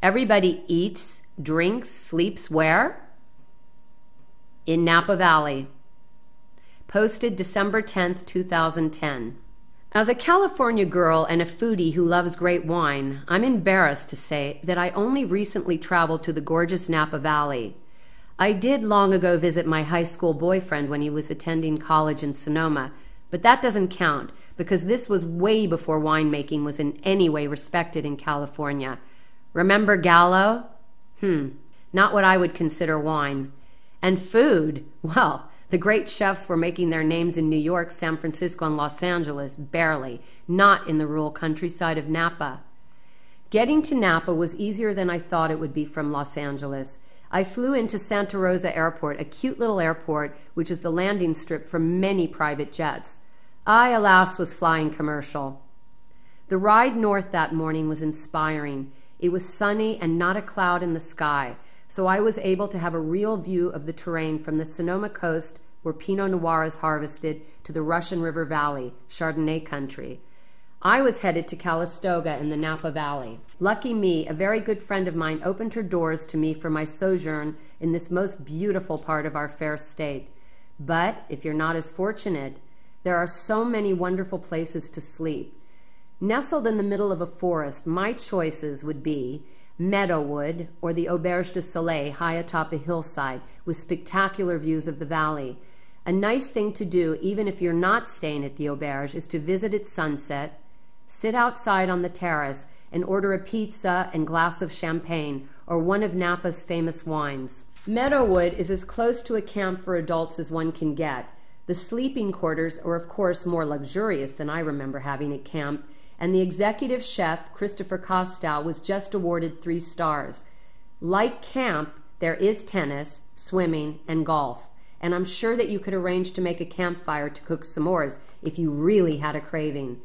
Everybody eats, drinks, sleeps where? In Napa Valley. Posted December 10th, 2010. As a California girl and a foodie who loves great wine, I'm embarrassed to say that I only recently traveled to the gorgeous Napa Valley. I did long ago visit my high school boyfriend when he was attending college in Sonoma, but that doesn't count because this was way before winemaking was in any way respected in California. Remember Gallo? Not what I would consider wine. And food, well, the great chefs were making their names in New York, San Francisco, and Los Angeles, barely, not in the rural countryside of Napa. Getting to Napa was easier than I thought it would be from Los Angeles. I flew into Santa Rosa Airport, a cute little airport, which is the landing strip for many private jets. I, alas, was flying commercial. The ride north that morning was inspiring. It was sunny and not a cloud in the sky, so I was able to have a real view of the terrain from the Sonoma coast, where Pinot Noir is harvested, to the Russian River Valley, Chardonnay country. I was headed to Calistoga in the Napa Valley. Lucky me, a very good friend of mine opened her doors to me for my sojourn in this most beautiful part of our fair state. But if you're not as fortunate, there are so many wonderful places to sleep. Nestled in the middle of a forest, my choices would be Meadowood or the Auberge du Soleil high atop a hillside with spectacular views of the valley. A nice thing to do, even if you're not staying at the Auberge, is to visit at sunset, sit outside on the terrace, and order a pizza and glass of champagne or one of Napa's famous wines. Meadowood is as close to a camp for adults as one can get. The sleeping quarters are, of course, more luxurious than I remember having at camp, and the executive chef, Christopher Costow, was just awarded 3 stars. Like camp, there is tennis, swimming, and golf, and I'm sure that you could arrange to make a campfire to cook s'mores if you really had a craving.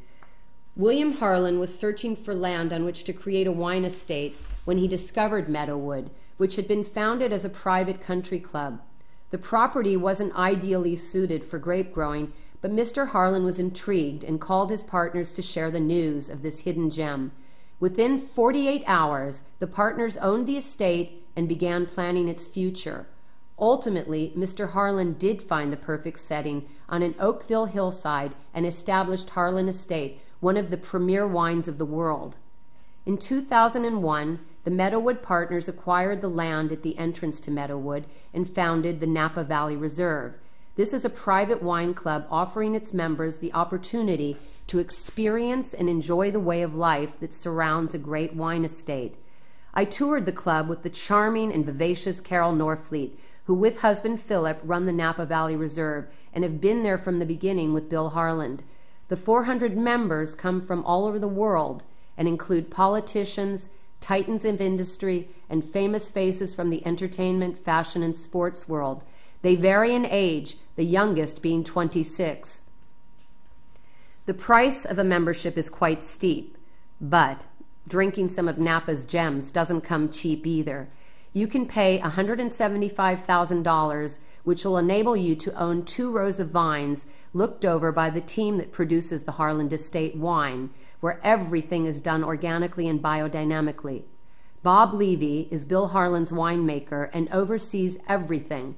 William Harlan was searching for land on which to create a wine estate when he discovered Meadowood, which had been founded as a private country club. The property wasn't ideally suited for grape growing, but Mr. Harlan was intrigued and called his partners to share the news of this hidden gem. Within 48 hours, the partners owned the estate and began planning its future. Ultimately, Mr. Harlan did find the perfect setting on an Oakville hillside and established Harlan Estate, one of the premier wines of the world. In 2001, the Meadowood partners acquired the land at the entrance to Meadowood and founded the Napa Valley Reserve. This is a private wine club offering its members the opportunity to experience and enjoy the way of life that surrounds a great wine estate. I toured the club with the charming and vivacious Carol Norfleet, who with husband Philip run the Napa Valley Reserve and have been there from the beginning with Bill Harland. The 400 members come from all over the world and include politicians, titans of industry, and famous faces from the entertainment, fashion, and sports world. They vary in age, the youngest being 26. The price of a membership is quite steep, but drinking some of Napa's gems doesn't come cheap either. You can pay $175,000, which will enable you to own 2 rows of vines looked over by the team that produces the Harlan Estate wine, where everything is done organically and biodynamically. Bob Levy is Bill Harlan's winemaker and oversees everything.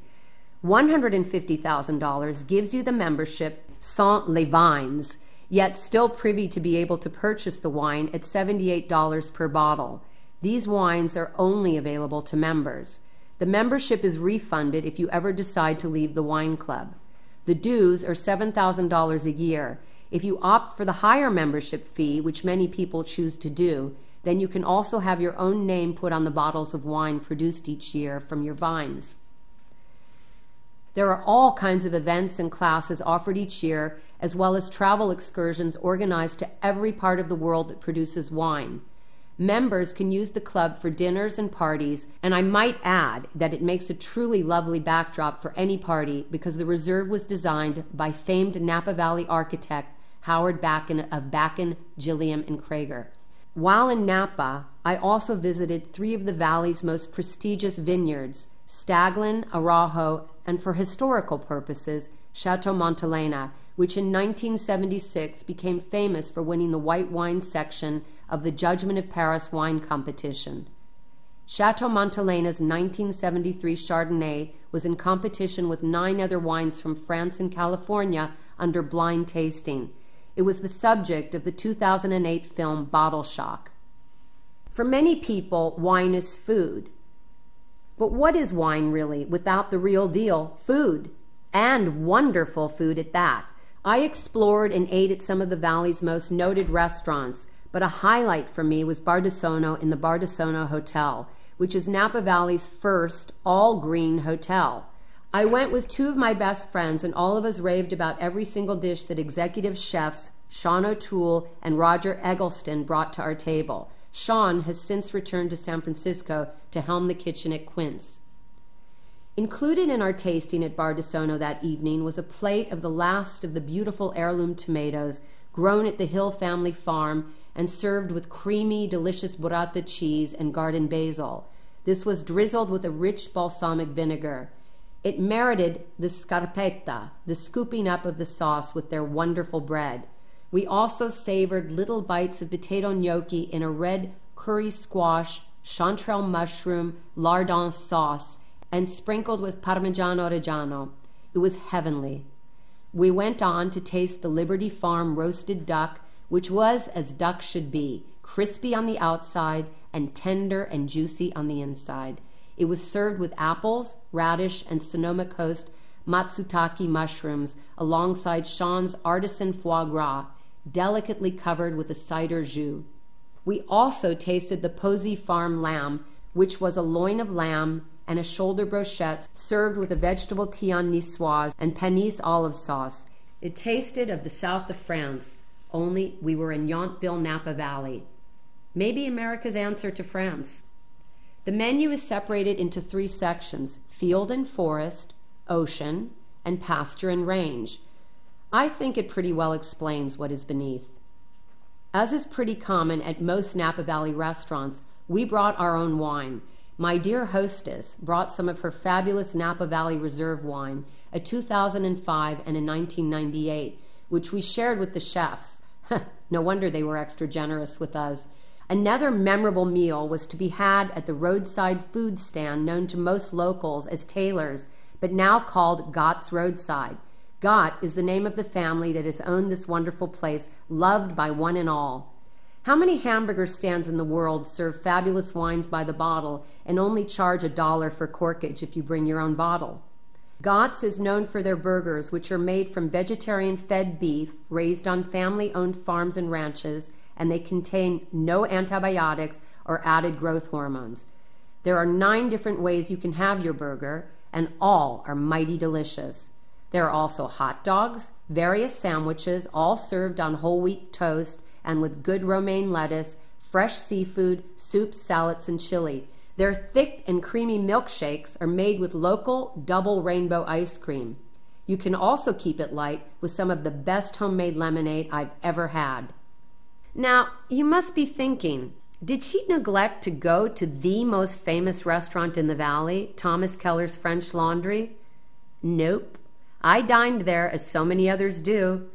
$150,000 gives you the membership sans les vines, yet still privy to be able to purchase the wine at $78 per bottle. These wines are only available to members. The membership is refunded if you ever decide to leave the wine club. The dues are $7,000 a year. If you opt for the higher membership fee, which many people choose to do, then you can also have your own name put on the bottles of wine produced each year from your vines. There are all kinds of events and classes offered each year, as well as travel excursions organized to every part of the world that produces wine. Members can use the club for dinners and parties, and I might add that it makes a truly lovely backdrop for any party because the reserve was designed by famed Napa Valley architect Howard Backen of Backen, Gilliam, and Krager. While in Napa, I also visited 3 of the valley's most prestigious vineyards, Staglin, Araujo, and for historical purposes, Chateau Montelena, which in 1976 became famous for winning the white wine section of the Judgment of Paris wine competition. Chateau Montelena's 1973 Chardonnay was in competition with 9 other wines from France and California under blind tasting. It was the subject of the 2008 film Bottle Shock. For many people, wine is food. But what is wine really without the real deal, food? And wonderful food at that. I explored and ate at some of the Valley's most noted restaurants, but a highlight for me was Bardessono in the Bardessono Hotel, which is Napa Valley's first all-green hotel. I went with 2 of my best friends, and all of us raved about every single dish that executive chefs Sean O'Toole and Roger Eggleston brought to our table. Sean has since returned to San Francisco to helm the kitchen at Quince. Included in our tasting at Bardessono that evening was a plate of the last of the beautiful heirloom tomatoes grown at the Hill family farm and served with creamy, delicious burrata cheese and garden basil. This was drizzled with a rich balsamic vinegar. It merited the scarpetta, the scooping up of the sauce with their wonderful bread. We also savored little bites of potato gnocchi in a red curry squash, chanterelle mushroom, lardon sauce, and sprinkled with Parmigiano Reggiano. It was heavenly. We went on to taste the Liberty Farm roasted duck, which was as duck should be, crispy on the outside and tender and juicy on the inside. It was served with apples, radish, and Sonoma Coast matsutake mushrooms alongside Sean's artisan foie gras, delicately covered with a cider jus. We also tasted the Posey Farm lamb, which was a loin of lamb and a shoulder brochette served with a vegetable tian niçoise and panisse olive sauce. It tasted of the south of France, only we were in Yountville, Napa Valley. Maybe America's answer to France. The menu is separated into 3 sections: field and forest, ocean, and pasture and range. I think it pretty well explains what is beneath. As is pretty common at most Napa Valley restaurants, we brought our own wine. My dear hostess brought some of her fabulous Napa Valley Reserve wine, a 2005 and a 1998, which we shared with the chefs. No wonder they were extra generous with us. Another memorable meal was to be had at the roadside food stand known to most locals as Taylor's, but now called Gott's Roadside. Gott is the name of the family that has owned this wonderful place, loved by one and all. How many hamburger stands in the world serve fabulous wines by the bottle and only charge $1 for corkage if you bring your own bottle? Gott's is known for their burgers, which are made from vegetarian-fed beef raised on family-owned farms and ranches, and they contain no antibiotics or added growth hormones. There are 9 different ways you can have your burger, and all are mighty delicious. There are also hot dogs, various sandwiches, all served on whole wheat toast and with good romaine lettuce, fresh seafood, soups, salads, and chili. Their thick and creamy milkshakes are made with local double rainbow ice cream. You can also keep it light with some of the best homemade lemonade I've ever had. Now, you must be thinking, did she neglect to go to the most famous restaurant in the valley, Thomas Keller's French Laundry? Nope. I dined there as so many others do.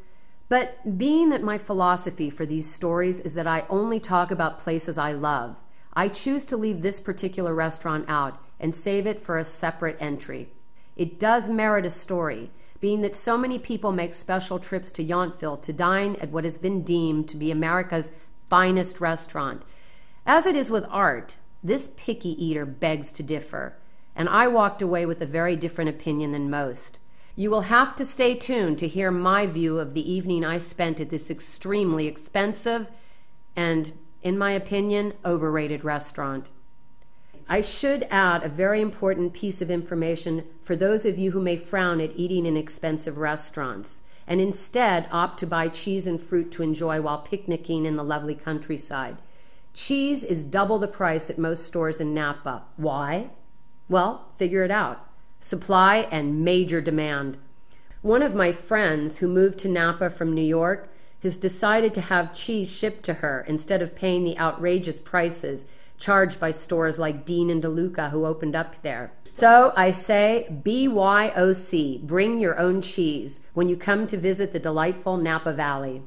But being that my philosophy for these stories is that I only talk about places I love, I choose to leave this particular restaurant out and save it for a separate entry. It does merit a story, being that so many people make special trips to Yountville to dine at what has been deemed to be America's finest restaurant. As it is with art, this picky eater begs to differ, and I walked away with a very different opinion than most. You will have to stay tuned to hear my view of the evening I spent at this extremely expensive and, in my opinion, overrated restaurant. I should add a very important piece of information for those of you who may frown at eating in expensive restaurants and instead opt to buy cheese and fruit to enjoy while picnicking in the lovely countryside. Cheese is double the price at most stores in Napa. Why? Well, figure it out. Supply and major demand. One of my friends who moved to Napa from New York has decided to have cheese shipped to her instead of paying the outrageous prices charged by stores like Dean and DeLuca who opened up there. So I say BYOC, bring your own cheese when you come to visit the delightful Napa Valley.